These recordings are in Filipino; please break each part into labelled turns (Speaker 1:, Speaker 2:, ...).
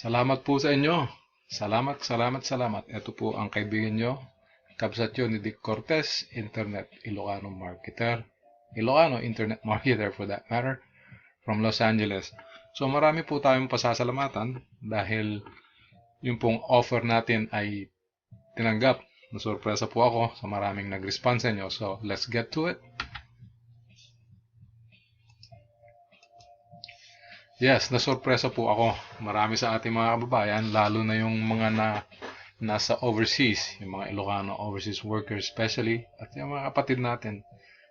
Speaker 1: Salamat po sa inyo. Salamat, salamat, salamat. Ito po ang kaibigan nyo, kabsat yun ni Dick Cortez, Internet Ilocano Marketer. Ilocano Internet Marketer for that matter, from Los Angeles. So marami po tayong pasasalamatan dahil yung pong offer natin ay tinanggap. Nasurpresa po ako sa maraming nag-respond sa inyo. So let's get to it. Yes, nasurpresa po ako. Marami sa ating mga kababayan, lalo na yung mga nasa overseas, yung mga Ilocano overseas workers especially, at yung mga kapatid natin,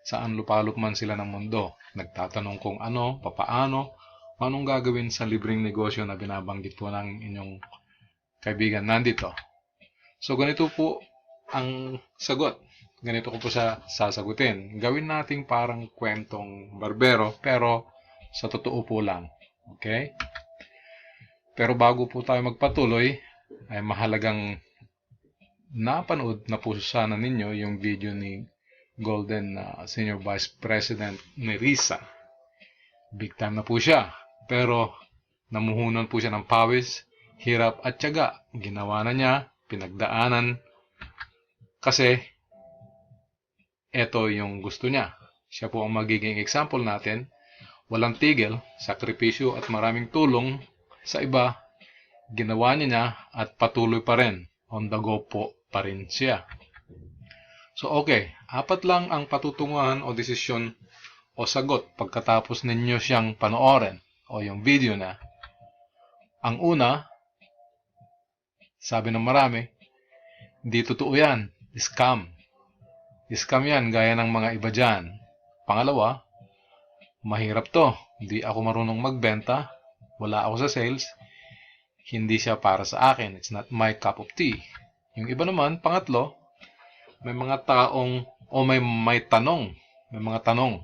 Speaker 1: saan lupalop man sila ng mundo. Nagtatanong kung ano, papaano, anong gagawin sa libreng negosyo na binabanggit po ng inyong kaibigan nandito. So ganito po ang sagot. Ganito ko po sa sasagutin. Gawin nating parang kwentong barbero, pero sa totoo po lang. Okay? Pero bago po tayo magpatuloy, ay mahalagang napanood na po sana ninyo yung video ni Golden Senior Vice President Nerissa. Big time na po siya. Pero namuhunan po siya ng pawis, hirap at tiyaga. Ginawa na niya, pinagdaanan. Kasi ito yung gusto niya. Siya po ang magiging example natin. Walang tigil, sakripisyo at maraming tulong sa iba, ginawa niya at patuloy pa rin. On the go po pa rin siya. So okay, 4 lang ang patutunguhan o desisyon o sagot pagkatapos ninyo siyang panoorin o yung video na. Ang una, sabi ng marami, di totoo yan, scam. Scam yan gaya ng mga iba dyan. Pangalawa, mahirap to. Hindi ako marunong magbenta. Wala ako sa sales. Hindi siya para sa akin. It's not my cup of tea. Yung iba naman, pangatlo, may mga taong o may tanong. May mga tanong.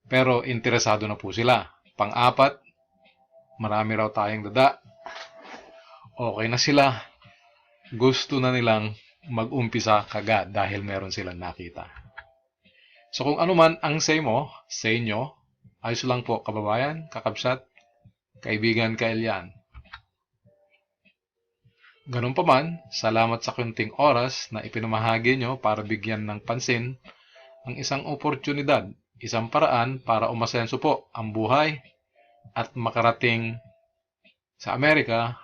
Speaker 1: Pero interesado na po sila. Pang-apat, marami raw tayong dada. Okay na sila. Gusto na nilang mag-umpisa kagad dahil meron silang nakita. So kung ano man ang say mo, sa inyo, ayos lang po kababayan, kakabsat, kaibigan, kailyan. Ganun pa man, salamat sa kunting oras na ipinamahagi nyo para bigyan ng pansin ang isang oportunidad, isang paraan para umasenso po ang buhay at makarating sa Amerika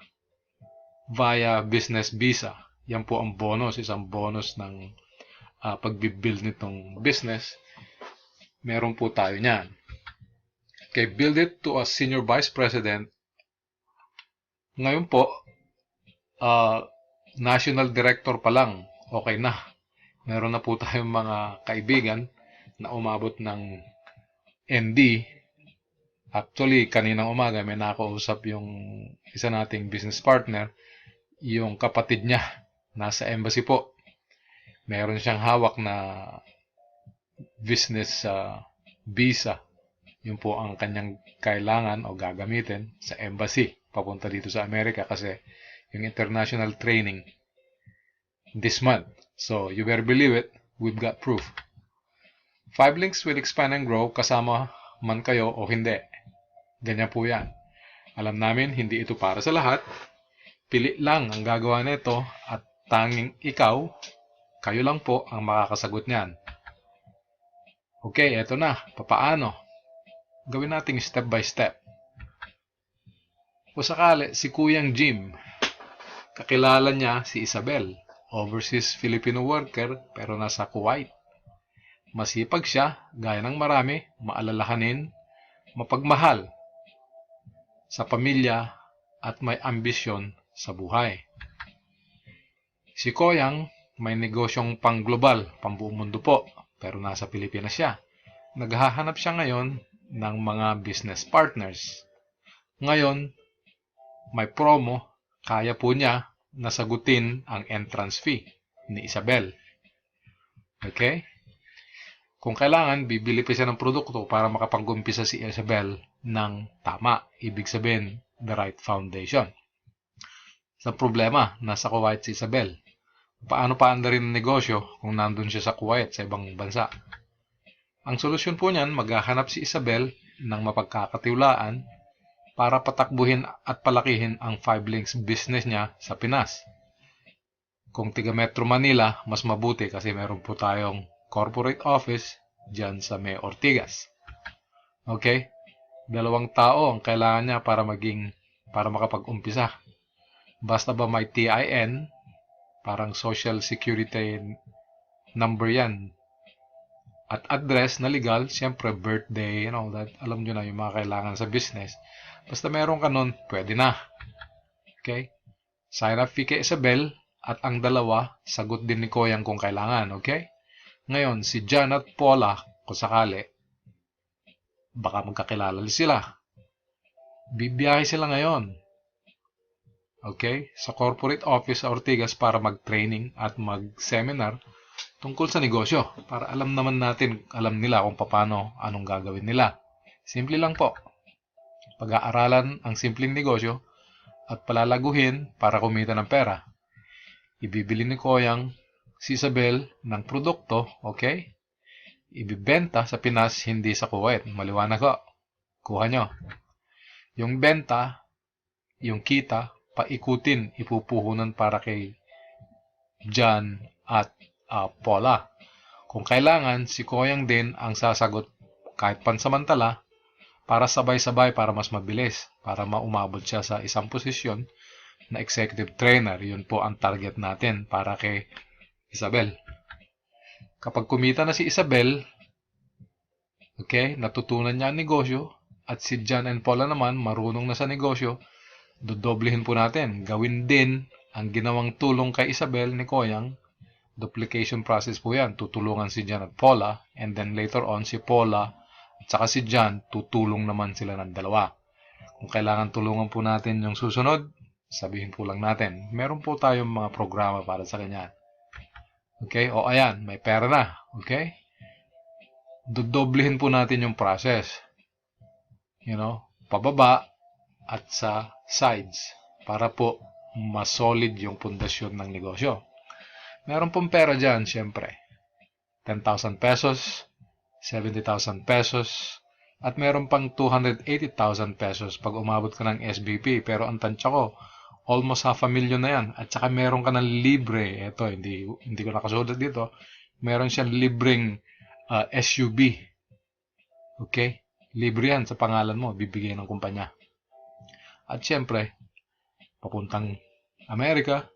Speaker 1: via business visa. Yan po ang bonus, isang bonus ng pagbibuild nitong business. Meron po tayo niyan. Okay, build it to a senior vice president. Ngayon po, national director pa lang, okay na. Meron na po tayong mga kaibigan na umabot ng MD. Actually, kaninang umaga may nakausap yung isa nating business partner, yung kapatid niya, nasa embassy po. Meron siyang hawak na business visa. Yun po ang kanyang kailangan o gagamitin sa embassy papunta dito sa Amerika kasi yung international training this month. So, you better believe it, we've got proof. 5 links will expand and grow kasama man kayo o hindi. Ganyan po yan. Alam namin, hindi ito para sa lahat. Pili lang ang gagawa nito at tanging ikaw, kayo lang po ang makakasagot niyan. Okay, eto na. Papaano? Gawin nating step by step. O sakali, si Kuyang Jim, kakilala niya si Isabel, overseas Filipino worker pero nasa Kuwait. Masipag siya, gaya ng marami, maalalahanin, mapagmahal sa pamilya at may ambisyon sa buhay. Si Koyang may negosyong pang-global, pambuong mundo po, pero nasa Pilipinas siya. Naghahanap siya ngayon ng mga business partners. Ngayon, may promo, kaya po niya nasagutin ang entrance fee ni Isabel. Okay? Kung kailangan, bibili pa siya ng produkto para makapag-umpisa si Isabel ng tama. Ibig sabihin, the right foundation. Sa problema, nasa Kuwait si Isabel. Paano paandarin ang negosyo kung nandun siya sa Kuwait, sa ibang bansa? Ang solusyon po niyan, maghahanap si Isabel ng mapagkakatiwalaan para patakbuhin at palakihin ang 5 Links business niya sa Pinas. Kung tiga Metro Manila, mas mabuti kasi meron po tayong corporate office dyan sa May Ortigas. Okay? 2 tao ang kailangan niya para makapag-umpisa. Basta ba may TIN, parang Social Security number yan, at address na legal, siyempre birthday, that, alam nyo na yung mga kailangan sa business. Basta meron ka nun, pwede na. Okay? Sign up fee kay Isabel, at ang dalawa, sagot din ni Koyang kung kailangan. Okay? Ngayon, si John at Paula, kung sakali, baka magkakilala sila. Bibiyahe sila ngayon. Okay? Sa corporate office sa Ortigas para mag-training at mag-seminar tungkol sa negosyo. Para alam nila kung paano, anong gagawin nila. Simple lang po. Pag-aaralan ang simpleng negosyo at palalaguhin para kumita ng pera. Ibibili ni Koyang si Isabel ng produkto, okay? Ibibenta sa Pinas, hindi sa Kuwait. Maliwanag ko. Kuha nyo. Yung benta, yung kita, paikutin, ipupuhunan para kay John at Paula. Kung kailangan, si Koyang din ang sasagot kahit pansamantala para sabay-sabay para mas mabilis, para maumabot siya sa isang posisyon na executive trainer. Yun po ang target natin para kay Isabel. Kapag kumita na si Isabel, okay, natutunan niya ang negosyo, at si John and Paula naman marunong na sa negosyo, dodoblehin po natin. Gawin din ang ginawang tulong kay Isabel ni Koyang. Duplication process po yan. Tutulungan si John at Paula, and then later on si Paula at saka si John, tutulong naman sila ng dalawa. Kung kailangan tulungan po natin yung susunod, sabihin po lang natin. Meron po tayong mga programa para sa kanya. Okay? O ayan, may pera na. Okay? Dodoblehin po natin yung process. Pababa at sa sides para po mas solid yung pundasyon ng negosyo. Meron pong pera dyan, syempre. 10,000 pesos, 70,000 pesos, at meron pang 280,000 pesos pag umabot ka ng SBP. Pero ang tansya ko, almost 500,000 na yan. At saka meron ka ng libre. Ito, hindi ko nakasulat dito. Meron siyang libreng SUV. Okay? Libre yan sa pangalan mo. Bibigay ng kumpanya. At syempre, papuntang Amerika,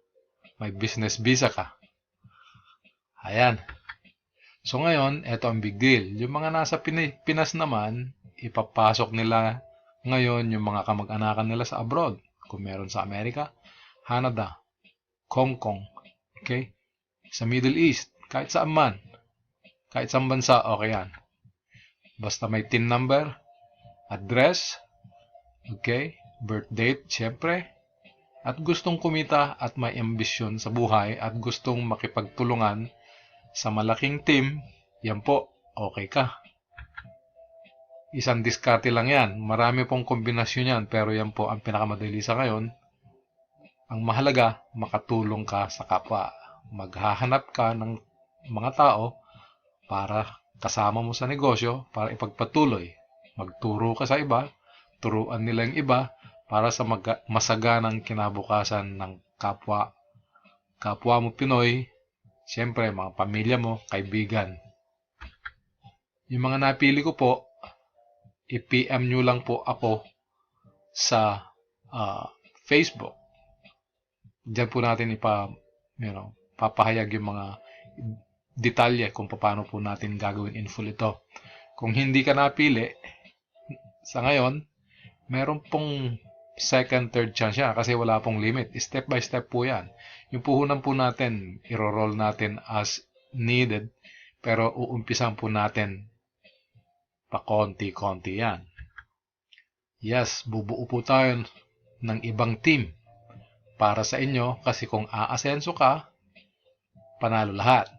Speaker 1: may business visa ka. Ayan. So ngayon, ito ang big deal. Yung mga nasa Pinas naman, ipapasok nila ngayon yung mga kamag-anakan nila sa abroad. Kung meron sa Amerika, Canada, Hong Kong, okay? Sa Middle East, kahit saan man. Kahit saan bansa, okay yan. Basta may TIN number, address, okay? Birth date, syempre. At gustong kumita at may ambisyon sa buhay at gustong makipagtulungan sa malaking team, yan po, okay ka. Isang diskarte lang yan. Marami pong kombinasyon yan, pero yan po ang pinakamadali sa ngayon. Ang mahalaga, makatulong ka sa kapwa. Maghahanap ka ng mga tao para kasama mo sa negosyo, para ipagpatuloy. Magturo ka sa iba, turuan nila yung iba, para sa masaganang kinabukasan ng kapwa mo Pinoy, siyempre, mga pamilya mo, kaibigan. Yung mga napili ko po, i-PM nyo lang po ako sa Facebook. Diyan po natin papahayag yung mga detalye kung paano po natin gagawin in full ito. Kung hindi ka napili, sa ngayon, meron pong second, third chance siya kasi wala pong limit. Step by step po yan. Yung puhunan po natin, iro-roll natin as needed, pero uumpisan po natin pa konti-konti yan. Yes, bubuo po tayo ng ibang team para sa inyo kasi kung aasenso ka, panalo lahat.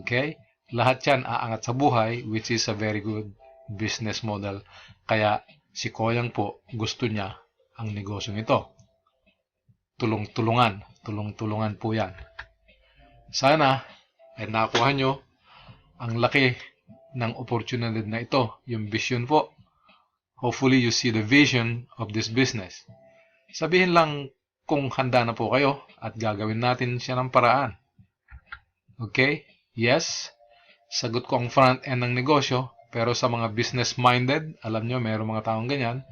Speaker 1: Okay? Lahat yan aangat sa buhay, which is a very good business model. Kaya si Koyang po, gusto niya ang negosyong ito. Tulong-tulungan po yan. Sana ay nakuha nyo ang laki ng opportunity na ito, yung vision po. Hopefully, you see the vision of this business. Sabihin lang kung handa na po kayo at gagawin natin siya ng paraan. Okay? Yes, sagot ko ang front end ng negosyo, pero sa mga business-minded, alam nyo, mayroong mga taong ganyan.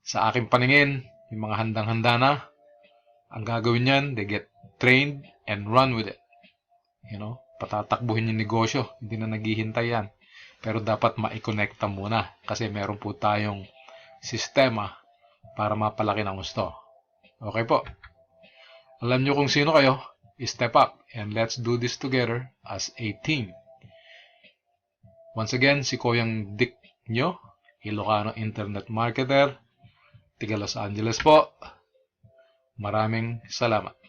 Speaker 1: Sa aking paningin, yung mga handang-handa na, ang gagawin yan, they get trained and run with it. Patatakbuhin yung negosyo, hindi na naghihintay yan. Pero dapat ma-connecta muna kasi meron po tayong sistema para mapalaki ng gusto. Okay po. Alam nyo kung sino kayo, step up and let's do this together as a team. Once again, si Koyang Dick nyo, Ilocano Internet Marketer, tiga Los Angeles po. Maraming salamat.